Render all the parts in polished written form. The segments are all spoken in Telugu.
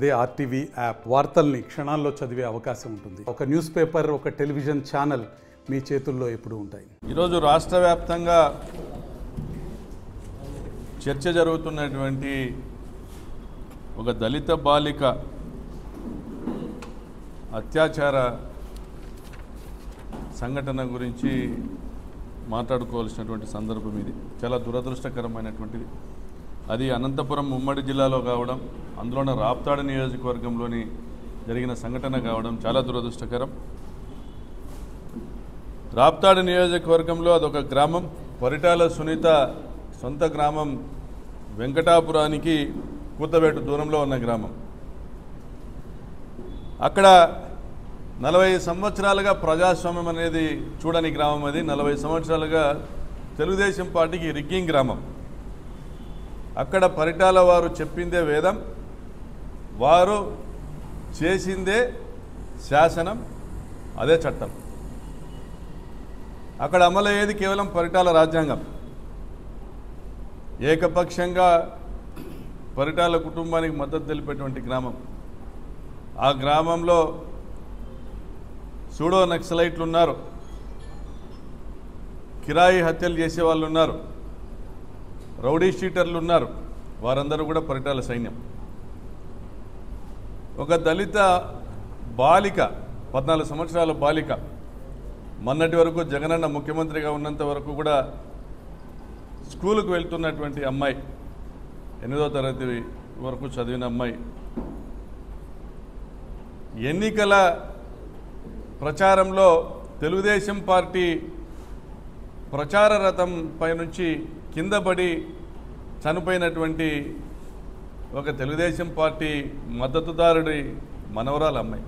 అదే ఆర్టీవీ యాప్ వార్తల్ని క్షణాల్లో చదివే అవకాశం ఉంటుంది. ఒక న్యూస్ పేపర్, ఒక టెలివిజన్ ఛానల్ మీ చేతుల్లో ఎప్పుడూ ఉంటాయి. ఈరోజు రాష్ట్ర వ్యాప్తంగా చర్చ జరుగుతున్నటువంటి ఒక దళిత బాలిక అత్యాచార సంఘటన గురించి మాట్లాడుకోవాల్సినటువంటి సందర్భం ఇది. చాలా దురదృష్టకరమైనటువంటిది. అది అనంతపురం ఉమ్మడి జిల్లాలో కావడం, అందులోనే రాప్తాడు నియోజకవర్గంలోని జరిగిన సంఘటన కావడం చాలా దురదృష్టకరం. రాప్తాడు నియోజకవర్గంలో అదొక గ్రామం. పరిటాల సునీత సొంత గ్రామం వెంకటాపురానికి కూతవేటు దూరంలో ఉన్న గ్రామం. అక్కడ 40 సంవత్సరాలుగా ప్రజాస్వామ్యం అనేది చూడని గ్రామం. అది 40 సంవత్సరాలుగా తెలుగుదేశం పార్టీకి రిగ్గింగ్ గ్రామం. అక్కడ పరిటాల వారు చెప్పిందే వేదం, వారు చేసిందే శాసనం, అదే చట్టం. అక్కడ అమలయ్యేది కేవలం పరిటాల రాజ్యాంగం. ఏకపక్షంగా పరిటాల కుటుంబానికి మద్దతు తెలిపేటువంటి గ్రామం. ఆ గ్రామంలో సూడో నక్సలైట్లు ఉన్నారు, కిరాయి హత్యలు చేసే వాళ్ళు ఉన్నారు, రౌడీ షీటర్లు ఉన్నారు. వారందరూ కూడా పరిటాల సైన్యం. ఒక దళిత బాలిక, 14 సంవత్సరాల బాలిక, మొన్నటి వరకు జగనన్న ముఖ్యమంత్రిగా ఉన్నంత వరకు కూడా స్కూలుకు వెళ్తున్నటువంటి అమ్మాయి, 8వ తరగతి వరకు చదివిన అమ్మాయి, ఎన్నికల ప్రచారంలో తెలుగుదేశం పార్టీ ప్రచార రథం పై నుంచి కింద పడి చనిపోయినటువంటి ఒక తెలుగుదేశం పార్టీ మద్దతుదారుడి మనవరాలు అమ్మాయి.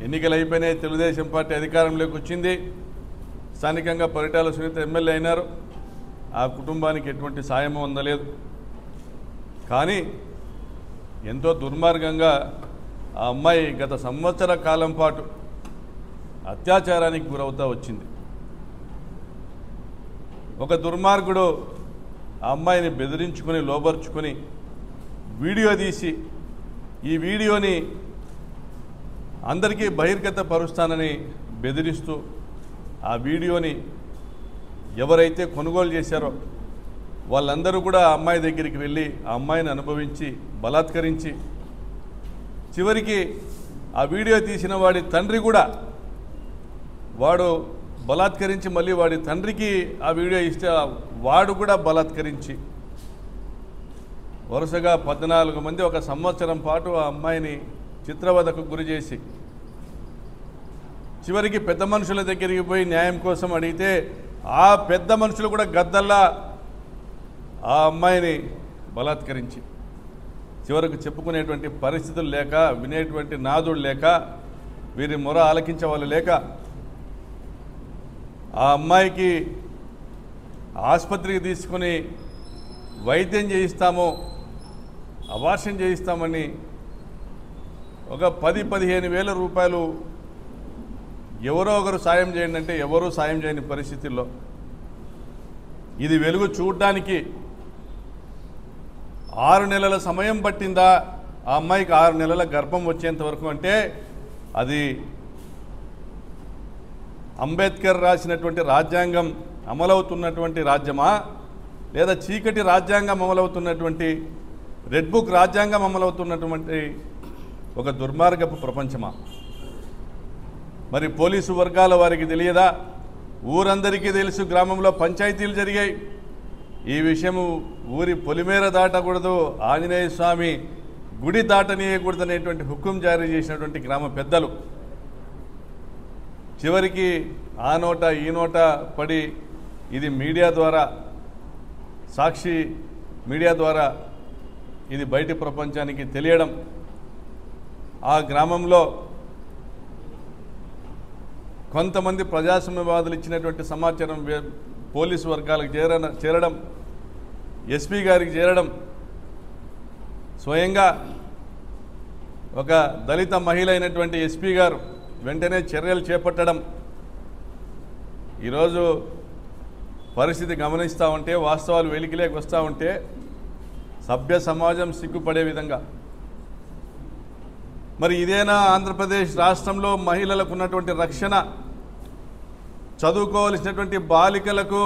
ఎన్నికలు అయిపోయినాయి, తెలుగుదేశం పార్టీ అధికారంలోకి వచ్చింది, స్థానికంగా పరిటాల సునీత ఎమ్మెల్యే అయినారు. ఆ కుటుంబానికి ఎటువంటి సాయము అందలేదు. కానీ ఎంతో దుర్మార్గంగా ఆ అమ్మాయి గత సంవత్సర కాలం పాటు అత్యాచారానికి గురవుతూ వచ్చింది. ఒక దుర్మార్గుడు ఆ అమ్మాయిని బెదిరించుకొని, లోబర్చుకొని వీడియో తీసి, ఈ వీడియోని అందరికీ బహిర్గత పరుస్తానని బెదిరిస్తూ, ఆ వీడియోని ఎవరైతే కొనుగోలు చేశారో వాళ్ళందరూ కూడా ఆ అమ్మాయి దగ్గరికి వెళ్ళి ఆ అమ్మాయిని అనుభవించి బలాత్కరించి, చివరికి ఆ వీడియో తీసిన వాడి తండ్రి కూడా, వాడు బలాత్కరించి మళ్ళీ వాడి తండ్రికి ఆ వీడియో ఇస్తే వాడు కూడా బలాత్కరించి, వరుసగా 14 మంది ఒక సంవత్సరం పాటు ఆ అమ్మాయిని చిత్రవధకు గురి చేసి, చివరికి పెద్ద మనుషుల దగ్గరికి పోయి న్యాయం కోసం అడిగితే ఆ పెద్ద మనుషులు కూడా గద్దల్లా ఆ అమ్మాయిని బలాత్కరించి, చివరకు చెప్పుకునేటువంటి పరిస్థితులు లేక, వినేటువంటి నాదుడు లేక, వీరి మొర ఆలకించే వాళ్ళు లేక, ఆ అమ్మాయికి ఆసుపత్రికి తీసుకుని వైద్యం చేయిస్తాము, అబార్షన్ చేయిస్తామని ఒక 10-15 వేల రూపాయలు ఎవరో ఒకరు సాయం చేయండి అంటే ఎవరూ సాయం చేయని పరిస్థితుల్లో, ఇది వెలుగు చూడడానికి 6 నెలల సమయం పట్టిందా ఆ అమ్మాయికి? 6 నెలల గర్భం వచ్చేంత వరకు. అంటే అది అంబేద్కర్ రాసినటువంటి రాజ్యాంగం అమలవుతున్నటువంటి రాజ్యమా, లేదా చీకటి రాజ్యాంగం అమలవుతున్నటువంటి, రెడ్ బుక్ రాజ్యాంగం అమలవుతున్నటువంటి ఒక దుర్మార్గపు ప్రపంచమా? మరి పోలీసు వర్గాల వారికి తెలియదా? ఊరందరికీ తెలుసు, గ్రామంలో పంచాయతీలు జరిగాయి. ఈ విషయము ఊరి పొలిమేర దాటకూడదు, ఆంజనేయ స్వామి గుడి దాటనీయకూడదు అనేటువంటి హుకుం జారీ చేసినటువంటి గ్రామ పెద్దలు చివరికి ఆ నోట ఈ నోట పడి, ఇది మీడియా ద్వారా, సాక్షి మీడియా ద్వారా ఇది బయటి ప్రపంచానికి తెలియడం, ఆ గ్రామంలో కొంతమంది ప్రజాస్వామ్యవాదులు ఇచ్చినటువంటి సమాచారం పోలీసు వర్గాలకు చేరడం, ఎస్పీ గారికి చేరడం, స్వయంగా ఒక దళిత మహిళ అయినటువంటి ఎస్పీ గారు వెంటనే చర్యలు చేపట్టడం, ఈరోజు పరిస్థితి గమనిస్తూ ఉంటే, వాస్తవాలు వెలికిలేకి వస్తూ ఉంటే సభ్య సమాజం సిగ్గుపడే విధంగా. మరి ఇదేనా ఆంధ్రప్రదేశ్ రాష్ట్రంలో మహిళలకు ఉన్నటువంటి రక్షణ? చదువుకోవాల్సినటువంటి బాలికలకు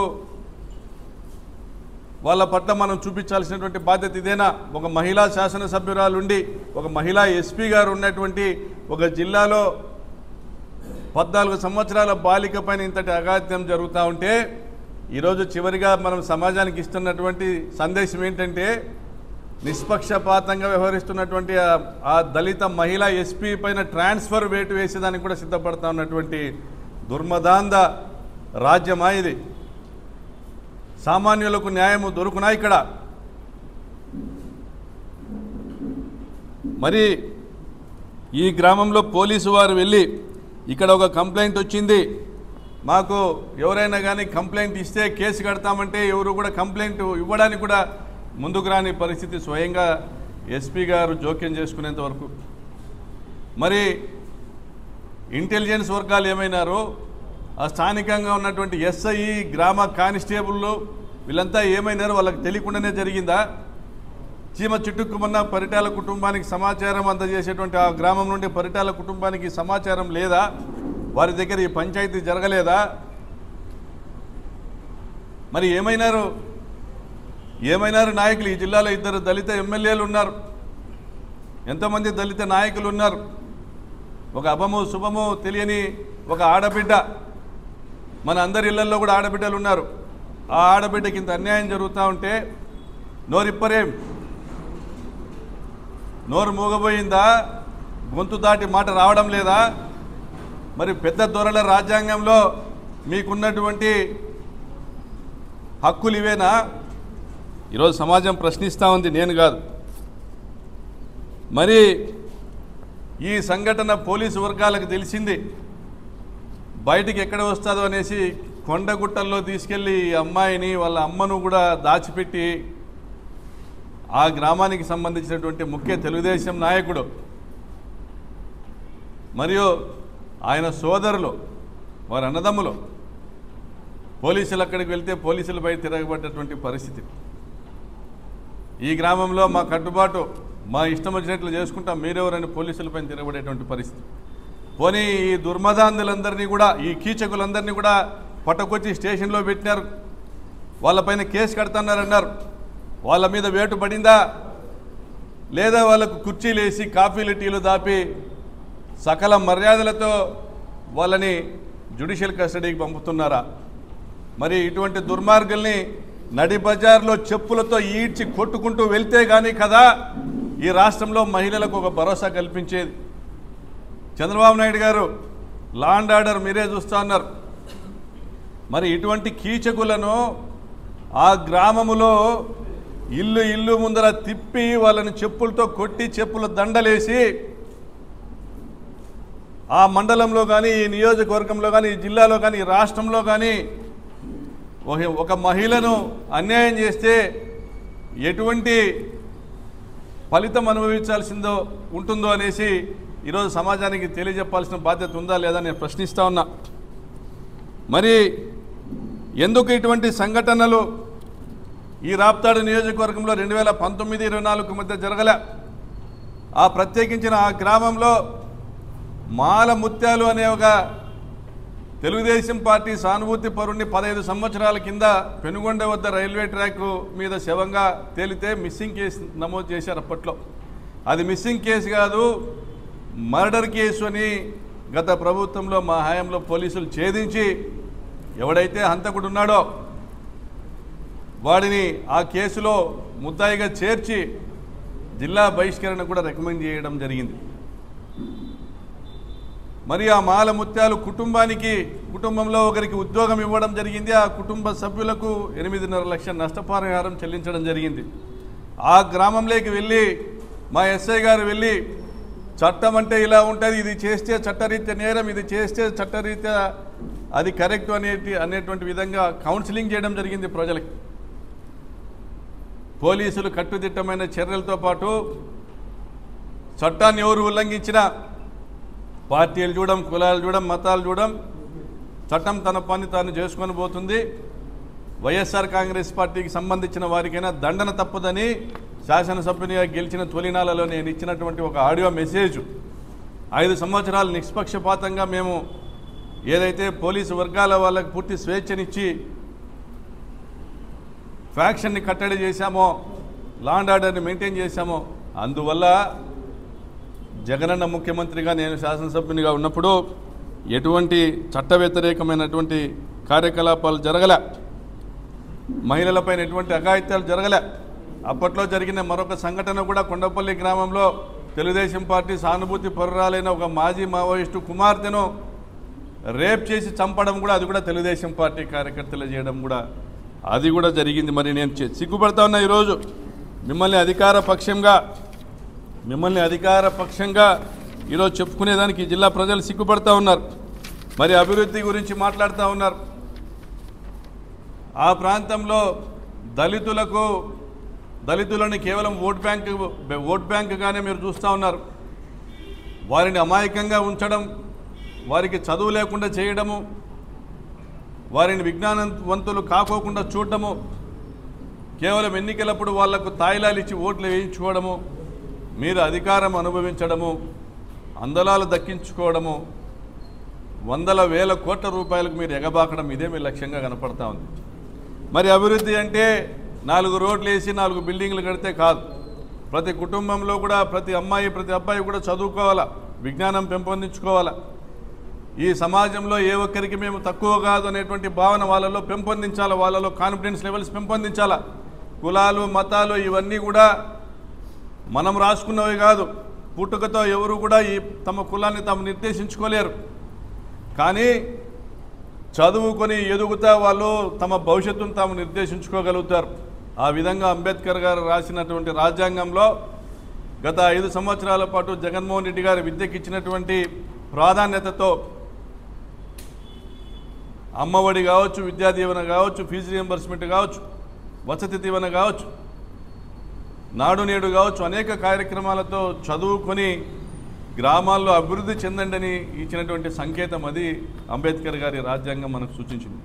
వాళ్ళ పట్ల మనం చూపించాల్సినటువంటి బాధ్యత ఇదేనా? ఒక మహిళా శాసనసభ్యురాలు ఉండి, ఒక మహిళా ఎస్పీ గారు ఉన్నటువంటి ఒక జిల్లాలో 14 సంవత్సరాల బాలిక పైన ఇంతటి అఘాత్యం జరుగుతూ ఉంటే, ఈరోజు చివరిగా మనం సమాజానికి ఇస్తున్నటువంటి సందేశం ఏంటంటే, నిష్పక్షపాతంగా వ్యవహరిస్తున్నటువంటి ఆ దళిత మహిళా ఎస్పీ పైన ట్రాన్స్ఫర్ వేటు వేసేదానికి కూడా సిద్ధపడతా ఉన్నటువంటి దుర్మదాంధ రాజ్యమా ఇది? సామాన్యులకు న్యాయము దొరుకునా ఇక్కడ? మరి ఈ గ్రామంలో పోలీసు వారు వెళ్ళి ఇక్కడ ఒక కంప్లైంట్ వచ్చింది, మాకు ఎవరైనా కానీ కంప్లైంట్ ఇస్తే కేసు కడతామంటే ఎవరు కూడా కంప్లైంట్ ఇవ్వడానికి కూడా ముందుకు రాని పరిస్థితి స్వయంగా ఎస్పీ గారు జోక్యం చేసుకునేంత వరకు. మరి ఇంటెలిజెన్స్ వర్గాలు ఏమైనారు? ఆ స్థానికంగా ఉన్నటువంటి ఎస్ఐ, గ్రామ కానిస్టేబుళ్ళు వీళ్ళంతా ఏమైనారు? వాళ్ళకి తెలియకుండానే జరిగిందా? చీమ చిట్టుక్కుమన్న పరిటాల కుటుంబానికి సమాచారం అందజేసేటువంటి ఆ గ్రామం నుండి పరిటాల కుటుంబానికి సమాచారం లేదా? వారి దగ్గర ఈ పంచాయతీ జరగలేదా? మరి ఏమైనారు నాయకులు? ఈ జిల్లాలో 2 దళిత ఎమ్మెల్యేలు ఉన్నారు, ఎంతోమంది దళిత నాయకులు ఉన్నారు. ఒక అభము శుభము తెలియని ఒక ఆడబిడ్డ, మన అందరి ఇళ్లలో కూడా ఆడబిడ్డలు ఉన్నారు. ఆ ఆడబిడ్డకి ఇంత అన్యాయం జరుగుతూ ఉంటే నోరిప్పరేం? నోరు మూగబోయిందా? గొంతు దాటి మాట రావడం లేదా? మరి పెద్ద దొరల రాజ్యాంగంలో మీకున్నటువంటి హక్కులు ఇవేనా? ఈరోజు సమాజం ప్రశ్నిస్తూ ఉంది, నేను కాదు. మరి ఈ సంఘటన పోలీసు వర్గాలకు తెలిసింది, బయటికి ఎక్కడ వస్తుందో అనేసి కొండగుట్టల్లో తీసుకెళ్ళి ఈ అమ్మాయిని వాళ్ళ అమ్మను కూడా దాచిపెట్టి ఆ గ్రామానికి సంబంధించినటువంటి ముఖ్య తెలుగుదేశం నాయకుడు మరియు ఆయన సోదరులు, వారి అన్నదమ్ములు పోలీసులు అక్కడికి వెళ్తే పోలీసులపై తిరగబడ్డటువంటి పరిస్థితి. ఈ గ్రామంలో మా కట్టుబాటు, మా ఇష్టం వచ్చినట్లు చేసుకుంటాం, మీరెవరని పోలీసులపై తిరగబడేటువంటి పరిస్థితి. పోనీ ఈ దుర్మదాంధులందరినీ కూడా, ఈ కీచకులందరినీ కూడా పట్టుకొచ్చి స్టేషన్లో పెట్టినారు, వాళ్ళపైన కేసు కడుతున్నారన్నారు. వాళ్ళ మీద వేటు పడిందా? లేదా వాళ్ళకు కుర్చీలు వేసి కాఫీలు టీలు దాపి సకల మర్యాదలతో వాళ్ళని జ్యుడిషియల్ కస్టడీకి పంపుతున్నారా? మరి ఇటువంటి దుర్మార్గుల్ని నడి బజార్లో చెప్పులతో ఈడ్చి కొట్టుకుంటూ వెళ్తే కానీ కదా ఈ రాష్ట్రంలో మహిళలకు ఒక భరోసా కల్పించేది. చంద్రబాబు నాయుడు గారు లా అండ్ ఆర్డర్ మీరే చూస్తూ ఉన్నారు. మరి ఇటువంటి కీచకులను ఆ గ్రామములో ఇల్లు ముందర తిప్పి వాళ్ళని చెప్పులతో కొట్టి చెప్పుల దండలేసి ఆ మండలంలో కానీ, ఈ నియోజకవర్గంలో కానీ, ఈ జిల్లాలో కానీ, ఈ రాష్ట్రంలో కానీ ఒక మహిళను అన్యాయం చేస్తే ఎటువంటి ఫలితం అనుభవించాల్సిందో ఉంటుందో అనేసి ఈరోజు సమాజానికి తెలియజెప్పాల్సిన బాధ్యత ఉందా లేదా నేను ప్రశ్నిస్తూ ఉన్నా. మరి ఎందుకు ఇటువంటి సంఘటనలు ఈ రాప్తాడు నియోజకవర్గంలో 2019-24 మధ్య జరగలే? ఆ ప్రత్యేకించిన ఆ గ్రామంలో మాల ముత్యాలు అనే ఒక తెలుగుదేశం పార్టీ సానుభూతి పరుణ్ణి 15 సంవత్సరాల కింద పెనుగొండ వద్ద రైల్వే ట్రాక్ మీద శవంగా తేలితే మిస్సింగ్ కేసు నమోదు చేశారు. అప్పట్లో అది మిస్సింగ్ కేసు కాదు, మర్డర్ కేసు అని గత ప్రభుత్వంలో మా హయాంలో పోలీసులు ఛేదించి ఎవడైతే హంతకుడు ఉన్నాడో వాడిని ఆ కేసులో ముద్దాయిగా చేర్చి జిల్లా బహిష్కరణ కూడా రికమెండ్ చేయడం జరిగింది. మరి ఆ మాల ముత్యాలు కుటుంబంలో ఒకరికి ఉద్యోగం ఇవ్వడం జరిగింది. ఆ కుటుంబ సభ్యులకు 8.5 లక్షల నష్టపరిహారం చెల్లించడం జరిగింది. ఆ గ్రామంలోకి వెళ్ళి మా ఎస్ఐ గారు వెళ్ళి చట్టం అంటే ఇలా ఉంటుంది, ఇది చేస్తే చట్టరీత్యా నేరం, ఇది చేస్తే చట్టరీత్యా అది కరెక్ట్ అనేటువంటి విధంగా కౌన్సిలింగ్ చేయడం జరిగింది ప్రజలకి. పోలీసులు కట్టుదిట్టమైన చర్యలతో పాటు చట్టాన్ని ఎవరు ఉల్లంఘించినా పార్టీలు చూడం, కులాలు చూడం, మతాలు చూడం, చట్టం తన పని తాను చేసుకొని పోతుంది. వైఎస్ఆర్ కాంగ్రెస్ పార్టీకి సంబంధించిన వారికైనా దండన తప్పదని శాసనసభ్యునిగా గెలిచిన తొలినాలలో నేను ఇచ్చినటువంటి ఒక ఆడియో మెసేజ్ 5 సంవత్సరాలు నిష్పక్షపాతంగా మేము ఏదైతే పోలీసు వర్గాల వాళ్ళకి పూర్తి స్వేచ్ఛనిచ్చి ఫ్యాక్షన్ని కట్టడి చేశామో, లా అండ్ ఆర్డర్ని మెయింటైన్ చేశామో, అందువల్ల జగనన్న ముఖ్యమంత్రిగా నేను శాసనసభ్యునిగా ఉన్నప్పుడు ఎటువంటి చట్ట వ్యతిరేకమైనటువంటి కార్యకలాపాలు జరగలే, మహిళలపైన ఎటువంటి అఘాయిత్యాలు జరగలే. అప్పట్లో జరిగిన మరొక సంఘటన కూడా కొండపల్లి గ్రామంలో తెలుగుదేశం పార్టీ సానుభూతి పరురాలైన ఒక మాజీ మావోయిస్టు కుమార్తెను రేప్ చేసి చంపడం కూడా, అది కూడా తెలుగుదేశం పార్టీ కార్యకర్తలు చేయడం కూడా, అది కూడా జరిగింది. మరి నేను సిగ్గుపడతా ఉన్నా ఈరోజు మిమ్మల్ని అధికార పక్షంగా ఈరోజు చెప్పుకునేదానికి జిల్లా ప్రజలు సిగ్గుపడతా ఉన్నారు. మరి అభివృద్ధి గురించి మాట్లాడుతూ ఉన్నారు. ఆ ప్రాంతంలో దళితులని కేవలం ఓట్ బ్యాంకుగానే మీరు చూస్తూ ఉన్నారు. వారిని అమాయకంగా ఉంచడం, వారికి చదువు లేకుండా చేయడము, వారిని విజ్ఞానవంతులు కాకోకుండా చూడడము, కేవలం ఎన్నికలప్పుడు వాళ్లకు తాయిలాలు ఇచ్చి ఓట్లు వేయించుకోవడము, మీరు అధికారం అనుభవించడము, అందలాలు దక్కించుకోవడము, వందల వేల కోట్ల రూపాయలకు మీరు ఎగబాకడం, ఇదే మీ లక్ష్యంగా కనపడతా ఉంది. మరి అభివృద్ధి అంటే 4 రోడ్లు వేసి 4 బిల్డింగ్లు కడితే కాదు. ప్రతి కుటుంబంలో కూడా ప్రతి అమ్మాయి ప్రతి అబ్బాయి కూడా చదువుకోవాలా, విజ్ఞానం పెంపొందించుకోవాలా. ఈ సమాజంలో ఏ ఒక్కరికి మేము తక్కువ కాదు అనేటువంటి భావన వాళ్ళలో పెంపొందించాలా, వాళ్ళలో కాన్ఫిడెన్స్ లెవెల్స్ పెంపొందించాలా. కులాలు మతాలు ఇవన్నీ కూడా మనం రాసుకున్నవి కాదు. పుట్టుకతో ఎవరు కూడా తమ కులాన్ని తాము నిర్దేశించుకోలేరు. కానీ చదువుకొని ఎదుగుతా వాళ్ళు తమ భవిష్యత్తును తాము నిర్దేశించుకోగలుగుతారు. ఆ విధంగా అంబేద్కర్ గారు రాసినటువంటి రాజ్యాంగంలో గత 5 సంవత్సరాల పాటు జగన్మోహన్ రెడ్డి గారు విద్యకి ఇచ్చినటువంటి ప్రాధాన్యతతో అమ్మఒడి కావచ్చు, విద్యా దీవెన కావచ్చు, ఫీజు రియంబర్స్మెంట్ కావచ్చు, వసతి దీవెన కావచ్చు, నాడు నేడు కావచ్చు, అనేక కార్యక్రమాలతో చదువుకొని గ్రామాల్లో అభివృద్ధి చెందండి అని ఇచ్చినటువంటి సంకేతం అది అంబేద్కర్ గారి రాజ్యాంగం మనకు సూచించింది.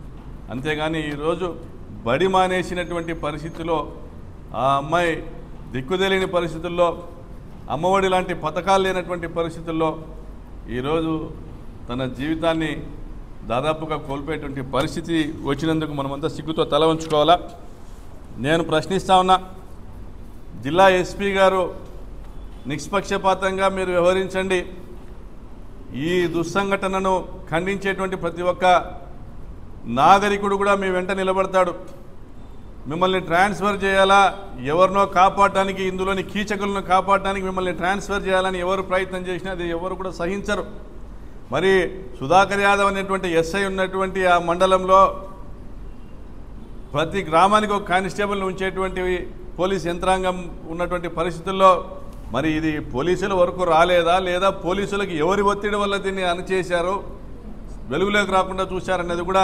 అంతేగాని ఈరోజు బడి మానేసినటువంటి పరిస్థితిలో ఆ అమ్మాయి దిక్కుదేలేని పరిస్థితుల్లో, అమ్మఒడి లాంటి పథకాలు లేనటువంటి పరిస్థితుల్లో ఈరోజు తన జీవితాన్ని దాదాపుగా కోల్పోయేటువంటి పరిస్థితి వచ్చినందుకు మనమంతా సిగ్గుతో తల ఉంచుకోవాలా. నేను ప్రశ్నిస్తా ఉన్నా, జిల్లా ఎస్పీ గారు నిష్పక్షపాతంగా మీరు వ్యవహరించండి. ఈ దుస్సంఘటనను ఖండించేటువంటి ప్రతి ఒక్క నాగరికుడు కూడా మీ వెంట నిలబడతాడు. మిమ్మల్ని ట్రాన్స్ఫర్ చేయాలా, ఎవరినో కాపాడటానికి, ఇందులోని కీచకులను కాపాడటానికి మిమ్మల్ని ట్రాన్స్ఫర్ చేయాలని ఎవరు ప్రయత్నం చేసినా అది ఎవరు కూడా సహించరు. మరి సుధాకర్ యాదవ్ అనేటువంటి ఎస్ఐ ఉన్నటువంటి ఆ మండలంలో ప్రతి గ్రామానికి ఒక కానిస్టేబుల్ని ఉంచేటువంటి పోలీస్ యంత్రాంగం ఉన్నటువంటి పరిస్థితుల్లో మరి ఇది పోలీసుల వరకు రాలేదా, లేదా పోలీసులకు ఎవరి ఒత్తిడి వల్ల దీన్ని అణచేశారు, వెలుగులోకి రాకుండా చూశారనేది కూడా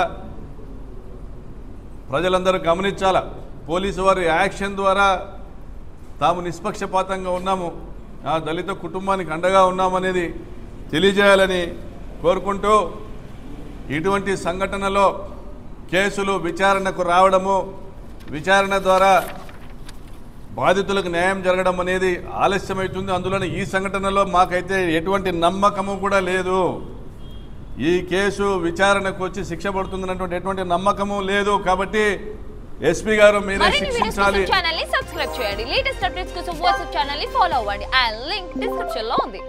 ప్రజలందరూ గమనించాలా. పోలీసు వారి యాక్షన్ ద్వారా తాము నిష్పక్షపాతంగా ఉన్నాము, ఆ దళిత కుటుంబానికి అండగా ఉన్నామనేది తెలియజేయాలని కోరుకుంటూ, ఇటువంటి సంఘటనలో కేసులు విచారణకు రావడము, విచారణ ద్వారా బాధితులకు న్యాయం జరగడం అనేది ఆలస్యమవుతుంది. అందులోనే ఈ సంఘటనలో మాకైతే ఎటువంటి నమ్మకము కూడా లేదు. ఈ కేసు విచారణకు వచ్చి శిక్ష పడుతుందన్నటువంటి ఎటువంటి నమ్మకము లేదు. కాబట్టి ఎస్పీ గారు మీరే శిక్షించాలి. ఛానల్ ని సబ్స్క్రైబ్ చేయండి. లేటెస్ట్ అప్డేట్స్ కోసం వాట్సాప్ ఛానల్ ని ఫాలో అవ్వండి. ఆ లింక్ డిస్క్రిప్షన్ లో ఉంది.